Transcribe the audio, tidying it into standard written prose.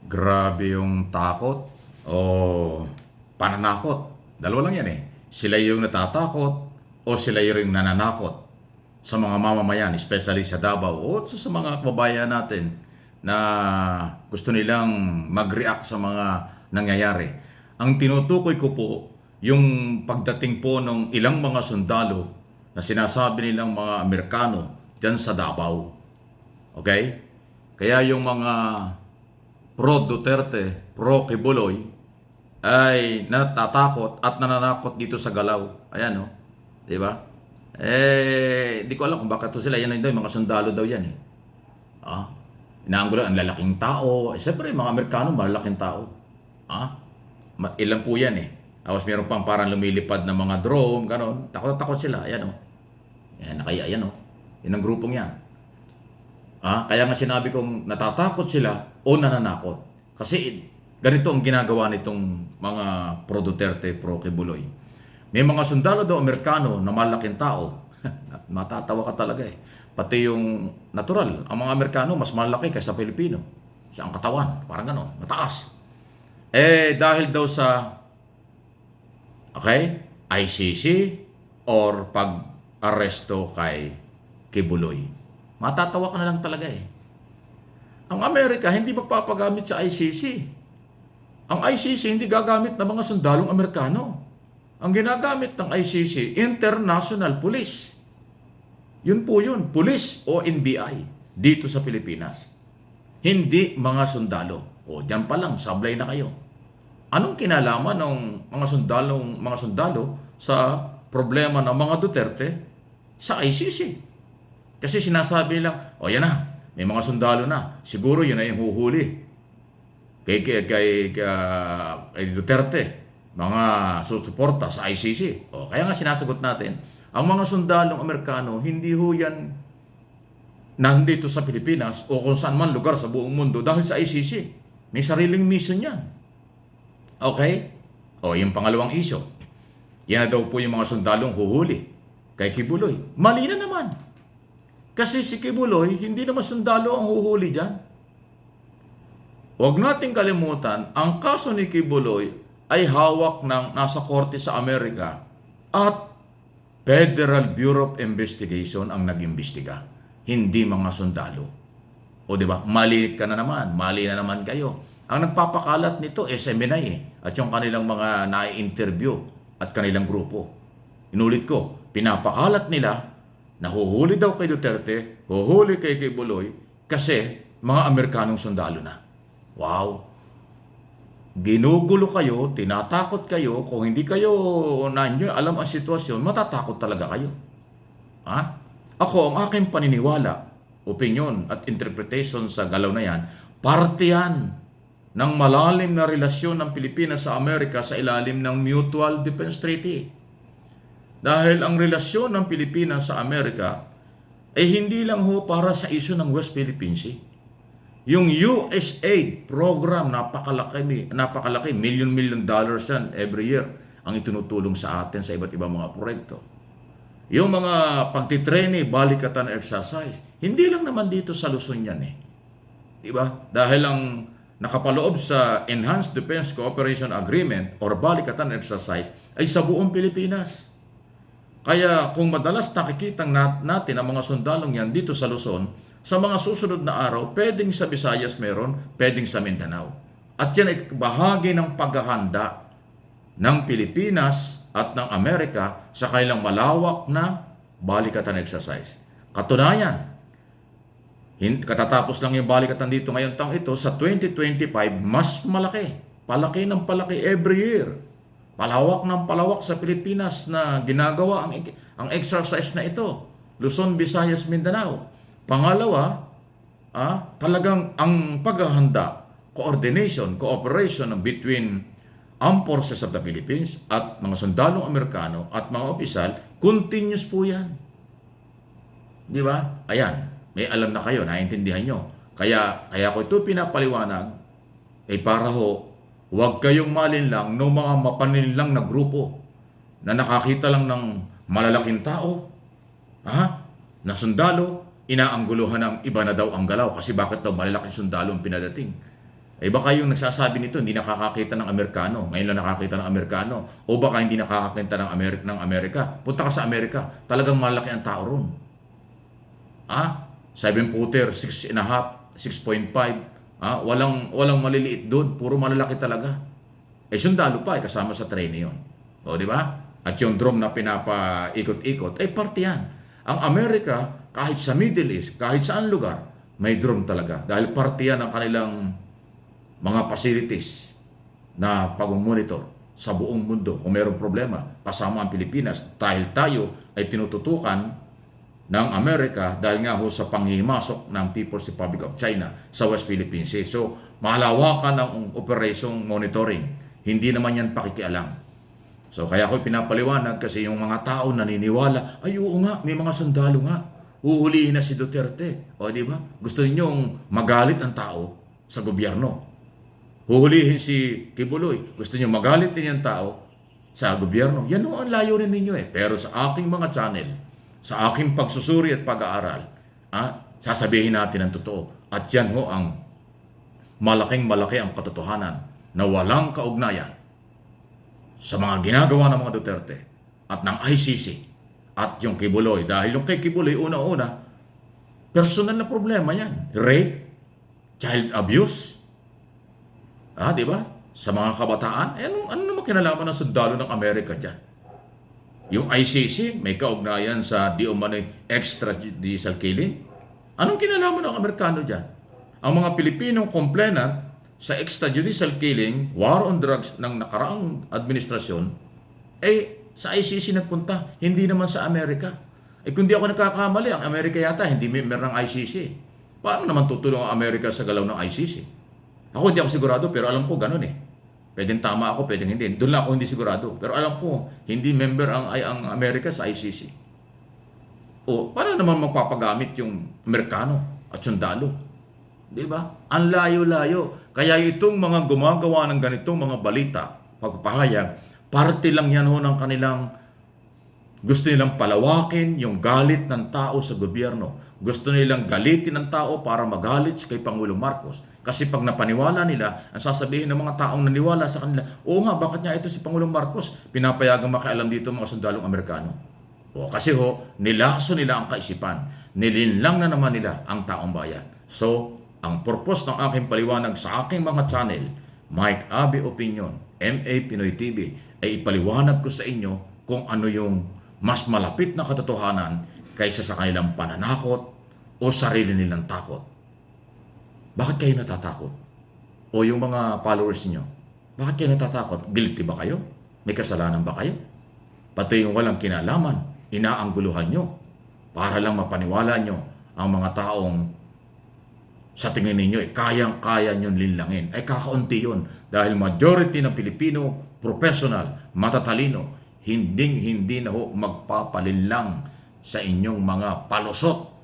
Grabe yung takot o pananakot. Dalawa lang yan eh. Sila yung natatakot o sila yung nananakot sa mga mamamayan, especially sa Davao o sa mga kababayan natin na gusto nilang mag-react sa mga nangyayari. Ang tinutukoy ko po, yung pagdating po ng ilang mga sundalo na sinasabi nilang mga Amerikano dyan sa Davao. Okay? Kaya yung mga pro Duterte, pro Kibuloy, ay natatakot at nananakot dito sa Galaw. Ayan, no? Di ba? Di ko alam kung bakit to sila. Yan lang daw, mga sundalo daw yan eh. Inaanggulo, ang lalaking tao. Siyempre, mga Amerikano, malalaking tao. Ilan po yan eh. Tapos meron pang parang lumilipad na mga drone, gano'n. Takot-takot sila. Ayan, no? Ayan, kaya, ayan, no? Yan ang grupong yan. Kaya nga sinabi kong natatakot sila o nananakot. Kasi ganito ang ginagawa nitong mga pro Duterte, pro Kibuloy. May mga sundalo daw Amerikano na malaking tao. Matatawa ka talaga eh. Pati yung natural, ang mga Amerikano mas malaki kaysa Pilipino. Siya ang katawan, parang gano'n, mataas. Dahil daw sa ICC or pag-aresto kay Kibuloy. Matatawa ka na lang talaga eh. Ang Amerika hindi magpapagamit sa ICC. Ang ICC hindi gagamit ng mga sundalong Amerikano. Ang ginagamit ng ICC, International Police. Yun po yun, Police o NBI dito sa Pilipinas. Hindi mga sundalo. Diyan pa lang, sablay na kayo. Anong kinalaman ng mga sundalo sa problema ng mga Duterte sa ICC? Kasi sinasabi nilang, yan na, may mga sundalo na. Siguro yun na yung huhuli. Kay Duterte, mga susuporta sa ICC. Kaya nga sinasagot natin, ang mga sundalong Amerikano, hindi ho yan nandito sa Pilipinas o kung saan man lugar sa buong mundo dahil sa ICC. May sariling mission yan. Okay? Yung pangalawang isyo. Yan na daw po yung mga sundalong huhuli kay Kibuloy. Mali na naman. Kasi si Kibuloy, hindi naman sundalo ang huhuli dyan. Huwag nating kalimutan, ang kaso ni Kibuloy ay hawak ng nasa korte sa Amerika at Federal Bureau of Investigation ang nag-imbestiga. Hindi mga sundalo. Di ba? Mali ka na naman. Mali na naman kayo. Ang nagpapakalat nito SMNI at yung kanilang mga nai-interview at kanilang grupo. Inulit ko, pinapakalat nila nahuhuli daw kay Duterte, huhuli kay Kibuloy kasi mga Amerikanong sundalo na. Wow! Ginugulo kayo, tinatakot kayo, kung hindi kayo alam ang sitwasyon, matatakot talaga kayo. Ako, ang aking paniniwala, opinion at interpretation sa galaw na yan, parte yan ng malalim na relasyon ng Pilipinas sa Amerika sa ilalim ng Mutual Defense Treaty. Dahil ang relasyon ng Pilipinas sa Amerika ay hindi lang ho para sa isyu ng West Philippine Sea. Yung USAID program, napakalaki, million dollars yan every year ang itinutulong sa atin sa iba't ibang mga proyekto. Yung mga pagtitraining, balikatan exercise, hindi lang naman dito sa Luzon yan eh. Diba? Dahil ang nakapaloob sa Enhanced Defense Cooperation Agreement or balikatan exercise ay sa buong Pilipinas. Kaya kung madalas nakikita natin ang mga sundalong yan dito sa Luzon, sa mga susunod na araw, pwedeng sa Visayas meron, pwedeng sa Mindanao. At yan ay bahagi ng paghahanda ng Pilipinas at ng Amerika sa kanilang malawak na balikatan exercise. Katunayan, katatapos lang yung balikatan dito ngayong taong ito, sa 2025, mas malaki. Palaki ng palaki every year. Palawak ng palawak sa Pilipinas na ginagawa ang exercise na ito. Luzon, Visayas, Mindanao. Pangalawa, talagang ang paghahanda, cooperation between Armed Forces of the Philippines at mga sundalong Amerikano at mga opisyal, continuous po yan. Di ba? Ayan, may alam na kayo, naiintindihan nyo. Kaya ko ito pinapaliwanag, para ho, huwag kayong malinlang ng mga mapaninlang na grupo na nakakita lang ng malalaking tao, na sundalo, inaangguluhan ng iba na daw ang galaw kasi bakit daw malalaking sundalo ang pinadating. Eh baka yung nagsasabi nito hindi nakakakita ng Amerikano, ngayon lang nakakita ng Amerikano, o baka hindi nakakakita ng Amerika. Punta ka sa Amerika, talagang malaki ang tao ron. 7-footer, 6.5, 6.5, walang maliliit doon, puro malalaki talaga. Eh sundalo pa, kasama sa train yun. O di ba? At yung drone na pinapaikot-ikot, parte yan. Ang Amerika, kahit sa Middle East, kahit saan lugar, may drone talaga. Dahil parte yan ng kanilang mga facilities na pag-monitor sa buong mundo. Kung mayroong problema, kasama ang Pilipinas, dahil tayo ay tinututukan ng Amerika dahil nga ho sa panghihimasok ng People's Republic of China sa West Philippine Sea. So, mahalawakan ng operation monitoring. Hindi naman yan pakikialam. So, kaya ako pinapaliwanag kasi yung mga tao naniniwala, ay oo nga, may mga sundalo nga. Uhulihin na si Duterte. O di ba? Gusto ninyong magalit ang tao sa gobyerno. Huhulihin si Kibuloy. Gusto niyo magalit din yung tao sa gobyerno. Yan ang layunin ninyo eh. Pero sa aking mga channel, sa aking pagsusuri at pag-aaral, sasabihin natin ang totoo. At yan ho ang malaking-malaki ang katotohanan na walang kaugnayan sa mga ginagawa ng mga Duterte at ng ICC at yung Kibuloy. Dahil yung kay Kibuloy, una-una, personal na problema yan. Rape, child abuse, di ba? Sa mga kabataan, ano naman kinalaman ng sundalo ng Amerika dyan? Yung ICC, may kaugnayan sa di umano'y extrajudicial killing. Anong kinalaman ng Amerikano dyan? Ang mga Pilipinong complainant sa extrajudicial killing, war on drugs ng nakaraang administrasyon, sa ICC nagpunta, hindi naman sa Amerika. Kung di ako nagkakamali, ang Amerika yata hindi member ng ICC. Paano naman tutulong ang Amerika sa galaw ng ICC? Ako hindi ako sigurado, pero alam ko ganun eh. Pwedeng tama ako, pwedeng hindi. Doon lang ako hindi sigurado. Pero alam ko, hindi member ang Amerika sa ICC. Paano naman magpapagamit yung Amerikano at sundalo? Di ba? Ang layo-layo. Kaya itong mga gumagawa ng ganitong mga balita, pagpapahayag, parte lang yan ho ng kanilang gusto nilang palawakin yung galit ng tao sa gobyerno. Gusto nilang galitin ng tao para magalit kay Pangulong Marcos. Kasi pag napaniwala nila, ang sasabihin ng mga taong naniwala sa kanila, oo nga, bakit nga ito si Pangulong Marcos pinapayagang makialam dito mga sundalong Amerikano? Kasi nilaso nila ang kaisipan. Nilinlang na naman nila ang taong bayan. So, ang purpose ng aking paliwanag sa aking mga channel, Mike Abby Opinion, MA Pinoy TV, ay ipaliwanag ko sa inyo kung ano yung mas malapit na katotohanan kaysa sa kanilang pananakot o sarili nilang takot. Bakit kayo natatakot? O yung mga followers niyo, bakit kayo natatakot? Guilty ba kayo? May kasalanan ba kayo? Pati yung walang kinalaman, inaangguluhan nyo para lang mapaniwala nyo ang mga taong sa tingin ninyo kayang-kaya nyo linlangin. Kakaunti yun dahil majority ng Pilipino, professional, matatalino, hindi na magpapalinlang sa inyong mga palusot